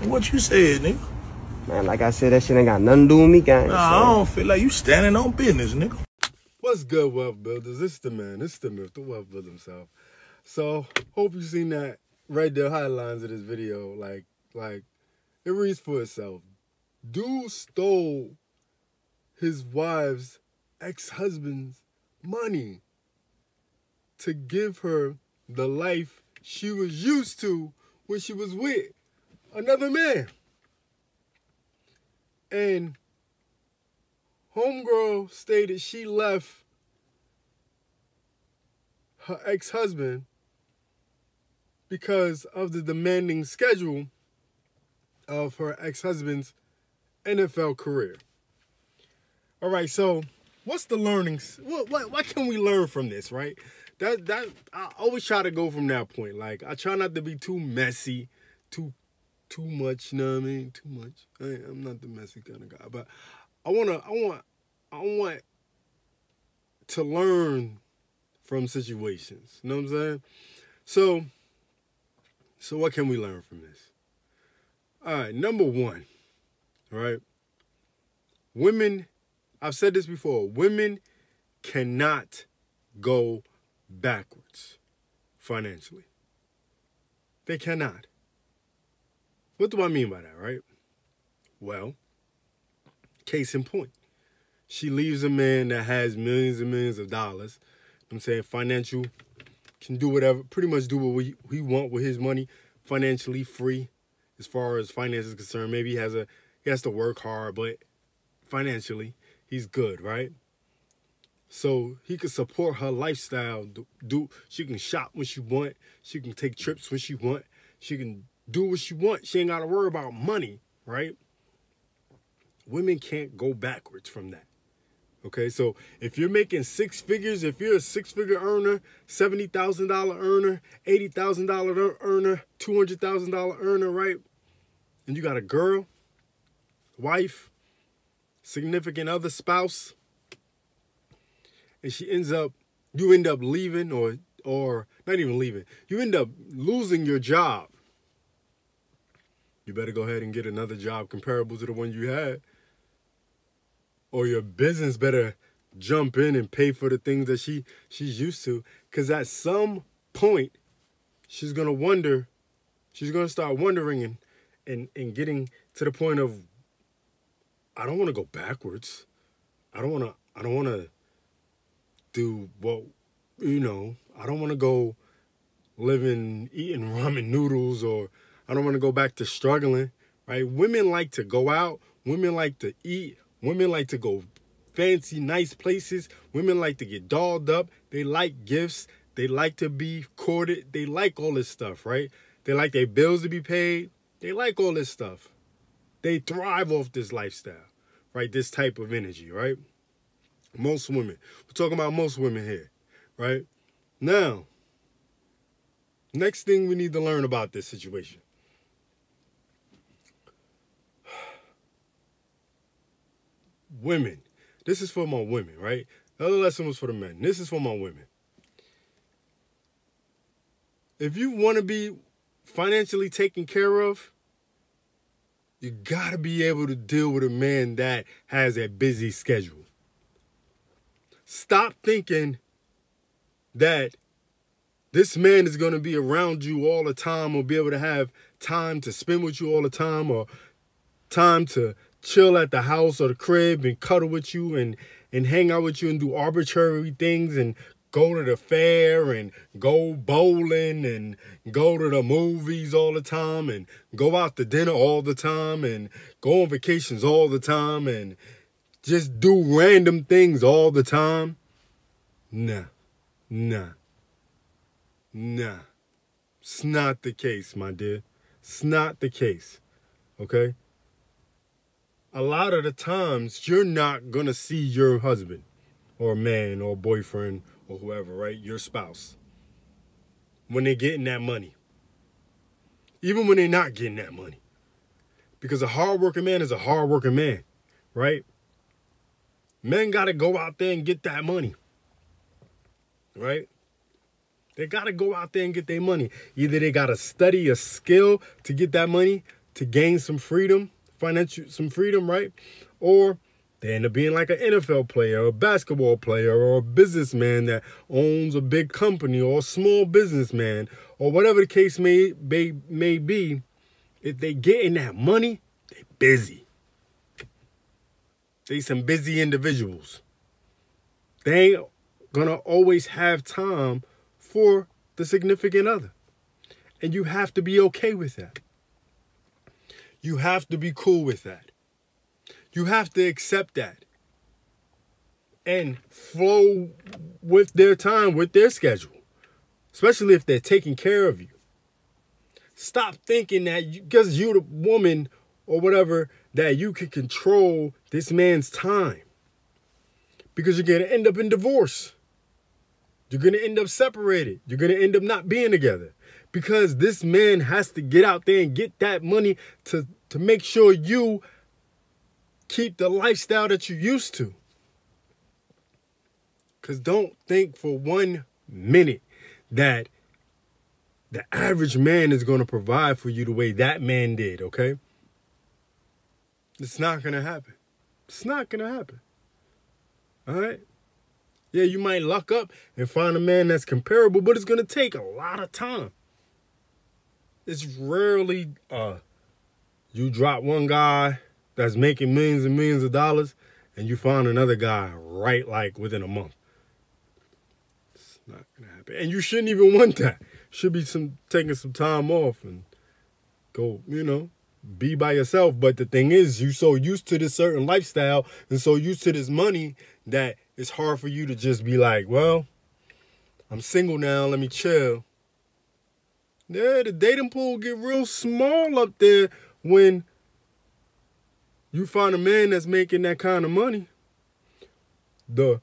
What you said, nigga? Man, like I said, that shit ain't got nothing to do with me, gang. Nah, I don't feel like you standing on business, nigga. What's good, Wealth Builders? This is the man. This is the myth, the Wealth Builder himself. So, hope you seen that. Right there, highlights of this video. Like, it reads for itself. Dude stole his wife's ex-husband's money to give her the life she was used to when she was with another man. And homegirl stated she left her ex-husband because of the demanding schedule of her ex-husband's NFL career. All right, so what's the learnings? What can we learn from this, right? That I always try to go from that point. Like, I try not to be too messy, too much, you know what I mean? Too much. I'm not the messy kind of guy, but I want to learn from situations. You know what I'm saying? So what can we learn from this? All right, number one, all right? Women, I've said this before, women cannot go backwards financially. They cannot. What do I mean by that, right? Well, case in point. She leaves a man that has millions and millions of dollars. I'm saying financial, can do whatever, pretty much do what he want with his money, financially free as far as finance is concerned. Maybe he has to work hard, but financially, he's good, right? So he can support her lifestyle. She can shop when she want. She can take trips when she want. She can do what she wants. She ain't got to worry about money, right? Women can't go backwards from that. Okay, so if you're making six figures, if you're a six-figure earner, $70,000 earner, $80,000 earner, $200,000 earner, right? And you got a girl, wife, significant other, spouse, and you end up leaving or not even leaving. You end up losing your job. You better go ahead and get another job comparable to the one you had. Or your business better jump in and pay for the things that she's used to. Because at some point, she's going to start wondering and getting to the point of, I don't want to go backwards. I don't want to do what, I don't want to go eating ramen noodles, or I don't want to go back to struggling, right? Women like to go out. Women like to eat. Women like to go fancy, nice places. Women like to get dolled up. They like gifts. They like to be courted. They like all this stuff, right? They like their bills to be paid. They like all this stuff. They thrive off this lifestyle, right? This type of energy, right? Most women. We're talking about most women here, right? Now, next thing we need to learn about this situation. Women. This is for my women, right? The other lesson was for the men. This is for my women. If you want to be financially taken care of, you got to be able to deal with a man that has a busy schedule. Stop thinking that this man is going to be around you all the time, or be able to have time to spend with you all the time, or time to chill at the house or the crib and cuddle with you and hang out with you and do arbitrary things and go to the fair and go bowling and go to the movies all the time and go out to dinner all the time and go on vacations all the time and just do random things all the time. Nah. It's not the case, my dear. It's not the case, okay? A lot of the times, you're not going to see your husband or man or boyfriend or whoever, right? Your spouse, when they're getting that money. Even when they're not getting that money. Because a hardworking man is a hardworking man, right? Men got to go out there and get that money, right? They got to go out there and get their money. Either they got to study a skill to get that money, to gain some freedom, some freedom, right? Or they end up being like an NFL player, or a basketball player, or a businessman that owns a big company, or a small businessman, or whatever the case may be. If they getting that money, they busy. They some busy individuals. They ain't gonna always have time for the significant other. And you have to be okay with that. You have to be cool with that. You have to accept that. And flow with their time, with their schedule. Especially if they're taking care of you. Stop thinking that because you're the woman or whatever, that you can control this man's time. Because you're going to end up in divorce. You're going to end up separated. You're going to end up not being together. Because this man has to get out there and get that money to make sure you keep the lifestyle that you used to. Because don't think for 1 minute that the average man is going to provide for you the way that man did, okay? It's not going to happen. It's not going to happen. All right? Yeah, you might luck up and find a man that's comparable, but it's going to take a lot of time. It's rarely you drop one guy that's making millions and millions of dollars and you find another guy right like within a month. It's not going to happen. And you shouldn't even want that. Should be taking some time off and go, be by yourself. But the thing is, you so used to this certain lifestyle and so used to this money that it's hard for you to just be like, well, I'm single now, let me chill. Yeah, the dating pool get real small up there when you find a man that's making that kind of money. The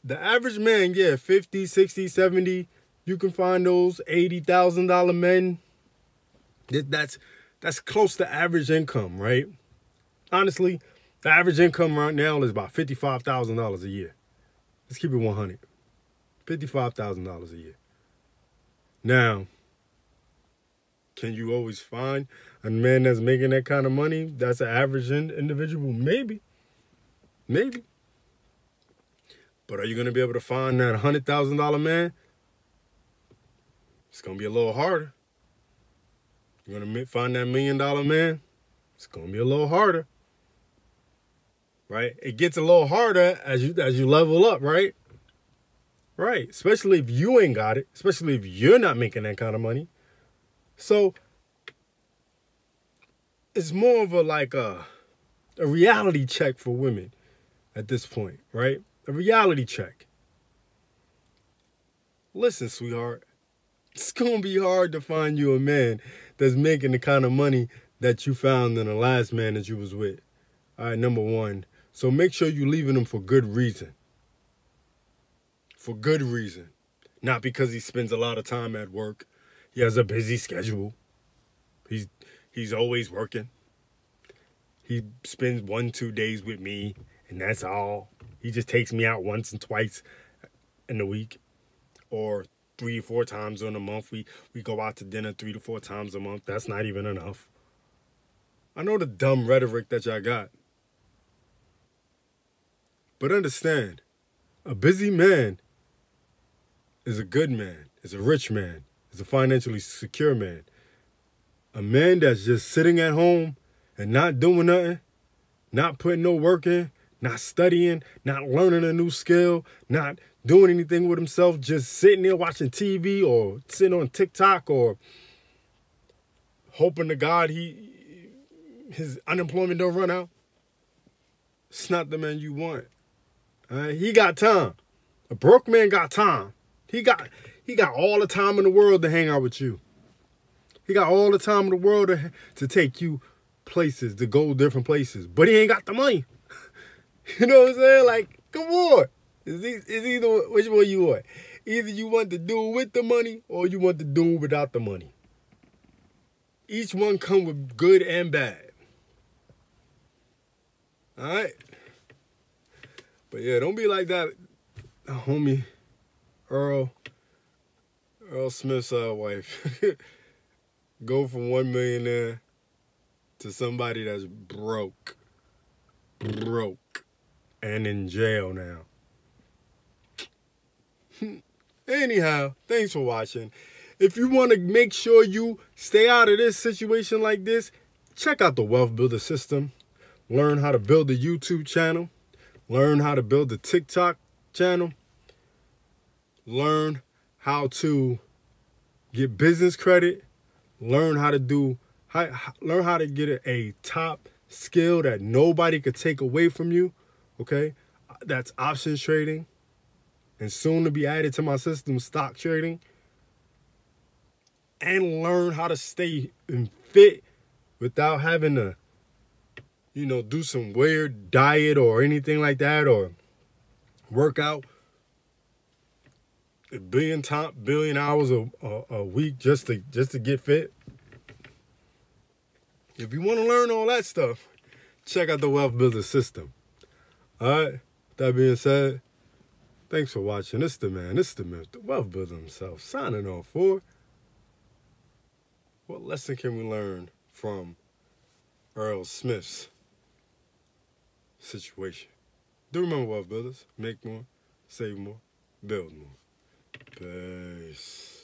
average man, yeah, 50, 60, 70, you can find those $80,000 men. That's close to average income, right? Honestly, the average income right now is about $55,000 a year. Let's keep it 100. $55,000 a year. Now, can you always find a man that's making that kind of money that's an average individual? Maybe. Maybe. But are you going to be able to find that $100,000 man? It's going to be a little harder. You're going to find that $1 million man? It's going to be a little harder. Right? It gets a little harder as you level up, right? Right. Especially if you ain't got it. Especially if you're not making that kind of money. So it's more of a reality check for women at this point, right? A reality check. Listen, sweetheart. It's going to be hard to find you a man that's making the kind of money that you found in the last man that you was with. All right, number one. So make sure you're leaving him for good reason. For good reason. Not because he spends a lot of time at work. He has a busy schedule. He's always working. He spends 1-2 days with me, and that's all. He just takes me out once and twice in the week. Or 3 or 4 times in a month. We go out to dinner 3 to 4 times a month. That's not even enough. I know the dumb rhetoric that y'all got. But understand, a busy man is a good man, is a rich man, is a financially secure man. A man that's just sitting at home and not doing nothing, not putting no work in, not studying, not learning a new skill, not doing anything with himself, just sitting there watching TV or sitting on TikTok or hoping to God his unemployment don't run out. It's not the man you want. He got time. A broke man got time. He got all the time in the world to hang out with you. He got all the time in the world to take you places, to go different places. But he ain't got the money. You know what I'm saying? Like, come on. It's either which one you want. Either you want to do it with the money or you want to do it without the money. Each one come with good and bad. All right? But yeah, don't be like that homie Earl Smith's wife. go from one millionaire to somebody that's broke, and in jail now. Anyhow, thanks for watching. If you want to make sure you stay out of this situation like this, check out the Wealth Builder System. Learn how to build a YouTube channel. Learn how to build a TikTok channel. Learn how to get business credit. Learn how to get a top skill that nobody could take away from you. Okay? That's options trading. And soon to be added to my system, stock trading. And learn how to stay fit without having to, do some weird diet or anything like that, or work out a billion hours a week just to get fit. If you want to learn all that stuff, check out the Wealth Builder System. All right. That being said, thanks for watching. It's the man, it's the myth, the Wealth Builder himself, signing off for. What lesson can we learn from Earl Smith's situation? Do remember, Wealth Builders, make more, save more, build more. Peace.